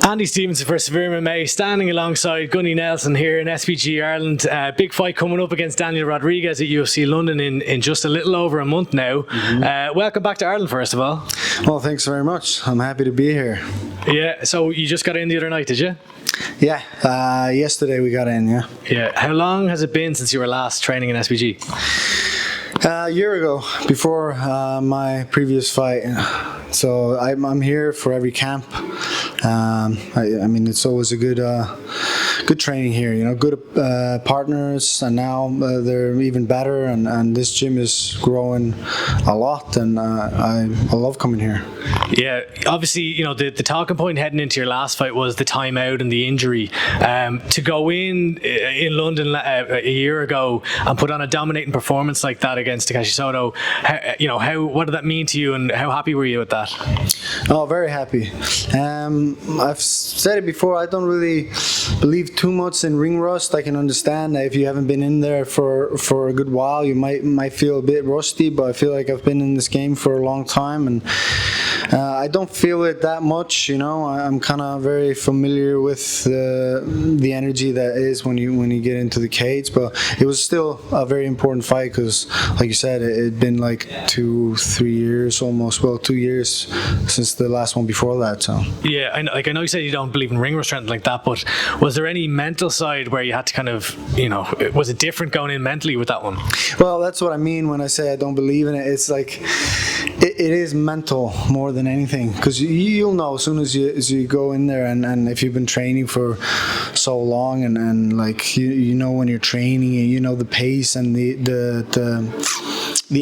Andy Stevenson for SevereMMA, standing alongside Gunni Nelson here in SPG Ireland. Big fight coming up against Daniel Rodriguez at UFC London in just a little over a month now. Welcome back to Ireland, first of all. Well, thanks very much. I'm happy to be here. Yeah, so you just got in the other night, did you? Yeah, yesterday we got in, yeah. Yeah. How long has it been since you were last training in SPG? A year ago, before my previous fight. So I'm here for every camp. I mean, it's always a good training here. You know, good partners, and now they're even better. And this gym is growing a lot, and I love coming here. Yeah, obviously, you know, the talking point heading into your last fight was the timeout and the injury. To go in London a year ago and put on a dominating performance like that against Takeshi Soto, what did that mean to you, and how happy were you with that? Oh, very happy. I've said it before, I don't really believe too much in ring rust. I can understand that if you haven't been in there for a good while, you might feel a bit rusty, but I feel like I've been in this game for a long time, and I don't feel it that much. You know, I'm kind of very familiar with the energy that is when you get into the cage. But it was still a very important fight because, like you said, it'd been like 2-3 years almost. Well, 2 years since the last one before that. So yeah, I know you said you don't believe in ring rust or anything like that, but was there any mental side where you had to kind of, was it different going in mentally with that one? Well, that's what I mean when I say I don't believe in it. It's like it is mental more than anything, because you'll know as soon as you go in there, and if you've been training for so long, and like you know when you're training, and you know the pace and the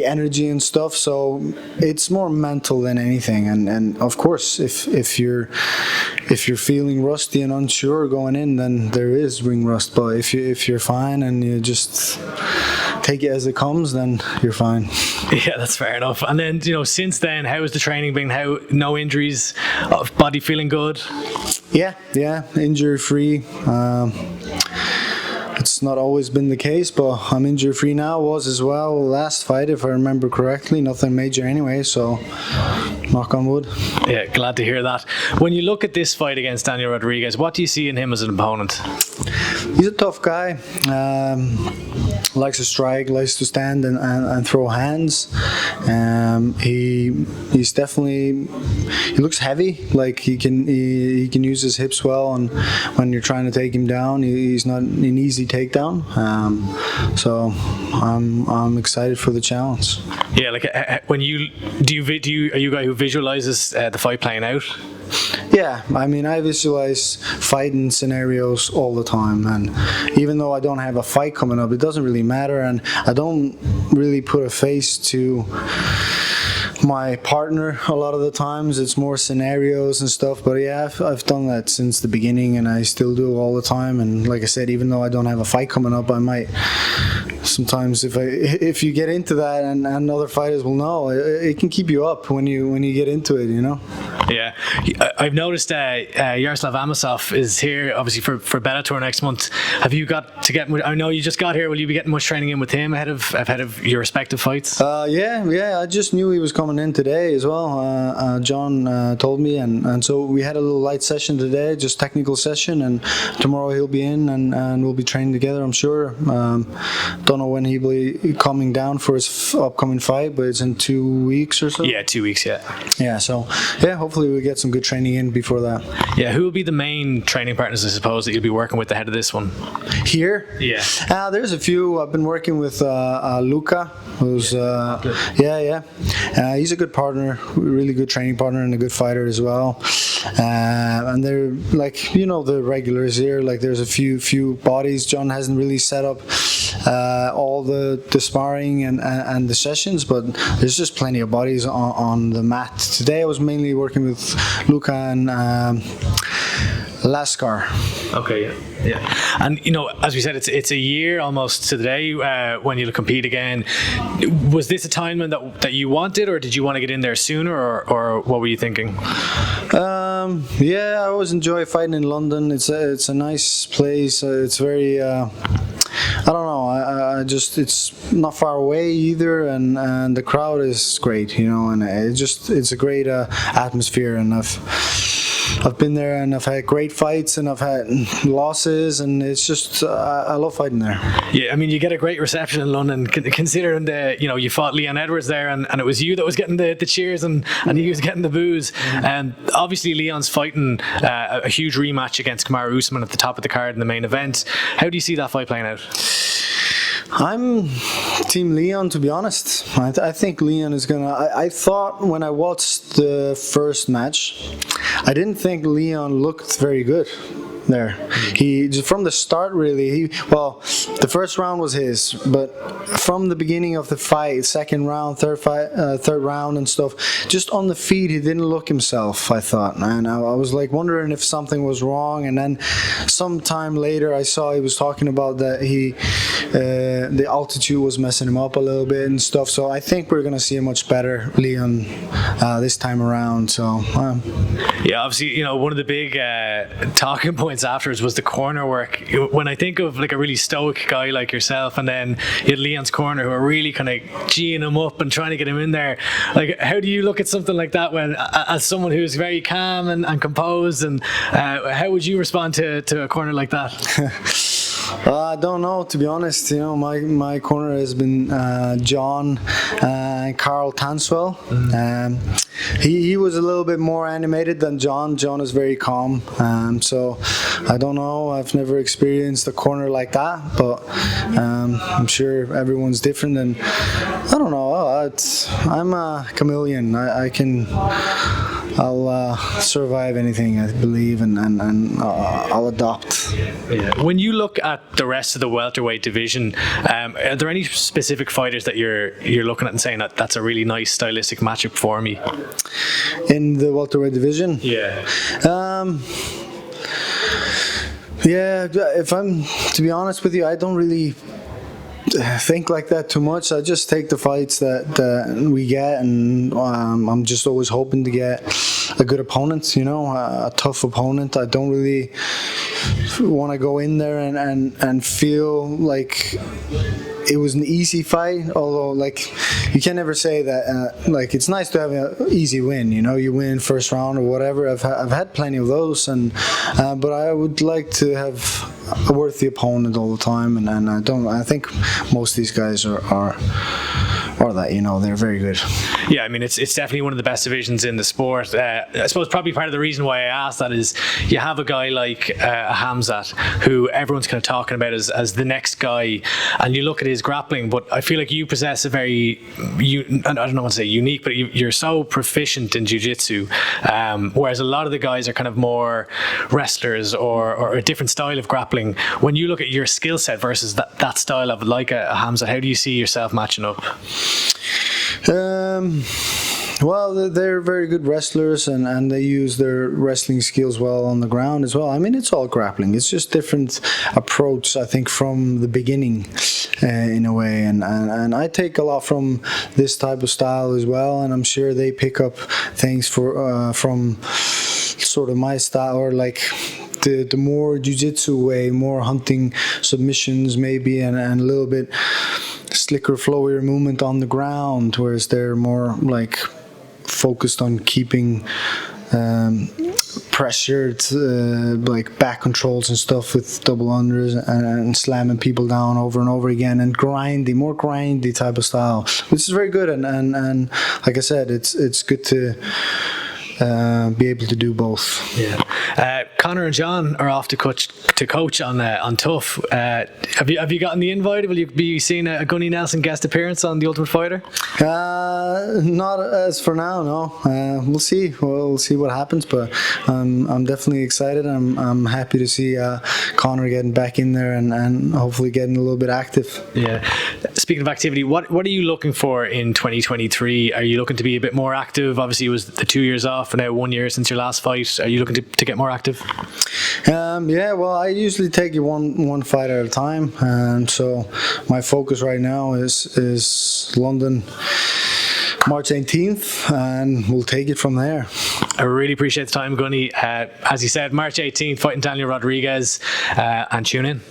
energy and stuff. So it's more mental than anything, and of course if you're feeling rusty and unsure going in, then there is ring rust. But if you're fine and you just take it as it comes, then you're fine. Yeah, that's fair enough. And then, since then, how has the training been? How, no injuries, body feeling good? Yeah, injury free. It's not always been the case, but I'm injury free now. Was as well last fight, if I remember correctly. Nothing major anyway, so knock on wood. Yeah, glad to hear that. When you look at this fight against Daniel Rodriguez, what do you see in him as an opponent? He's a tough guy. Likes to strike, likes to stand and throw hands. He's definitely, he looks heavy. Like he can use his hips well, and when you're trying to take him down, he's not an easy takedown. So I'm excited for the challenge. Yeah, like when are you a guy who visualizes the fight playing out? Yeah, I mean, I visualize fighting scenarios all the time, and even though I don't have a fight coming up, it doesn't really matter, and I don't really put a face to my partner a lot of the times. It's more scenarios and stuff. But yeah, I've done that since the beginning, and I still do all the time. And like I said, even though I don't have a fight coming up, I might sometimes, if you get into that, and other fighters will know, it can keep you up when you get into it, Yeah, I've noticed Yaroslav Amosov is here, obviously for Bellator next month. Have you got to get? I know you just got here. Will you be getting much training in with him ahead of your respective fights? Yeah. I just knew he was coming in today as well. John told me, and so we had a little light session today, just technical session, and tomorrow he'll be in, and we'll be training together, I'm sure. Don't know when he'll be coming down for his upcoming fight, but it's in 2 weeks or so. Yeah, 2 weeks. Yeah. So yeah, hopefully we get some good training in before that. Yeah, who will be the main training partners, I suppose, that you'll be working with ahead of this one? Here? Yeah. There's a few. I've been working with Luca, who's he's a good partner, really good training partner, and a good fighter as well. And they're like, the regulars here. Like there's a few bodies. John hasn't really set up all the sparring and the sessions, but there's just plenty of bodies on the mat. Today I was mainly working with Luca and Laskar. Okay, yeah. And as we said, it's a year almost to the day when you'll compete again. Was this a timeline that you wanted, or did you want to get in there sooner, or what were you thinking? Yeah, I always enjoy fighting in London. It's a nice place. It's very I don't know. It's not far away either, and the crowd is great, and it's a great atmosphere, and I've been there and I've had great fights and I've had losses, and it's just I love fighting there. Yeah, I mean, you get a great reception in London, considering you fought Leon Edwards there, and it was you that was getting the cheers and he was getting the boos. Obviously, Leon's fighting a huge rematch against Kamaru Usman at the top of the card in the main event. How do you see that fight playing out? I'm Team Leon, to be honest. I think Leon is gonna. I thought when I watched the first match, I didn't think Leon looked very good there. He from the start really. The first round was his, but from the beginning of the fight, second round, third round and stuff, just on the feet he didn't look himself. I thought, and I was like wondering if something was wrong. And then sometime later, I saw he was talking about that the altitude was messing him up a little bit and stuff. So I think we're gonna see a much better Leon this time around. So yeah, obviously, one of the big talking points afterwards was the corner work. When I think of like a really stoic guy like yourself, and then you had Leon's corner who are really kind of geeing him up and trying to get him in there, like how do you look at something like that when, as someone who's very calm and composed, and how would you respond to a corner like that? I don't know, to be honest. My corner has been John and Carl Tanswell. He was a little bit more animated than John. John is very calm. So I don't know. I've never experienced a corner like that, but I'm sure everyone's different. And I don't know. I'm a chameleon. I'll survive anything, I believe, and I'll adopt. Yeah. When you look at the rest of the welterweight division, are there any specific fighters that you're looking at and saying that that's a really nice stylistic matchup for me? In the welterweight division? Yeah. Yeah, if I'm to be honest with you, I don't really think like that too much. I just take the fights that we get, and I'm just always hoping to get a good opponent, a tough opponent. I don't really want to go in there and feel like it was an easy fight, although like you can never say that. Like it's nice to have an easy win, you win first round or whatever. I've had plenty of those, but I would like to have a worthy opponent all the time, and I think most of these guys are that, they're very good. Yeah, I mean, it's definitely one of the best divisions in the sport. I suppose probably part of the reason why I asked that is you have a guy like Hamzat, who everyone's kind of talking about as the next guy, and you look at his grappling, but I feel like you possess a very, I don't know what to say unique, but you're so proficient in jiu-jitsu, whereas a lot of the guys are kind of more wrestlers or a different style of grappling. When you look at your skill set versus that style of like a Hamzat, how do you see yourself matching up? Well, they're very good wrestlers, and they use their wrestling skills well on the ground as well. I mean, it's all grappling. It's just different approach, I think, from the beginning, in a way. And I take a lot from this type of style as well, and I'm sure they pick up things from sort of my style, or like the more jiu-jitsu way, more hunting submissions maybe, and a little bit slicker, flowier movement on the ground, whereas they're more like focused on keeping pressured, like back controls and stuff with double unders and slamming people down over and over again, and more grindy type of style, which is very good. And like I said, it's good to be able to do both. Yeah. Connor and John are off to coach on Tough. Have you gotten the invite? Will you be seeing a Gunni Nelson guest appearance on The Ultimate Fighter? Not as for now, no. We'll see. We'll see what happens, but I'm definitely excited. I'm happy to see Connor getting back in there and hopefully getting a little bit active. Yeah. Speaking of activity, what are you looking for in 2023? Are you looking to be a bit more active? Obviously, it was the 2 years off, and now 1 year since your last fight. Are you looking to get more active? Yeah, well, I usually take it one fight at a time, and so my focus right now is London, March 18th, and we'll take it from there. I really appreciate the time, Gunni. As you said, March 18th, fighting Daniel Rodriguez, and tune in.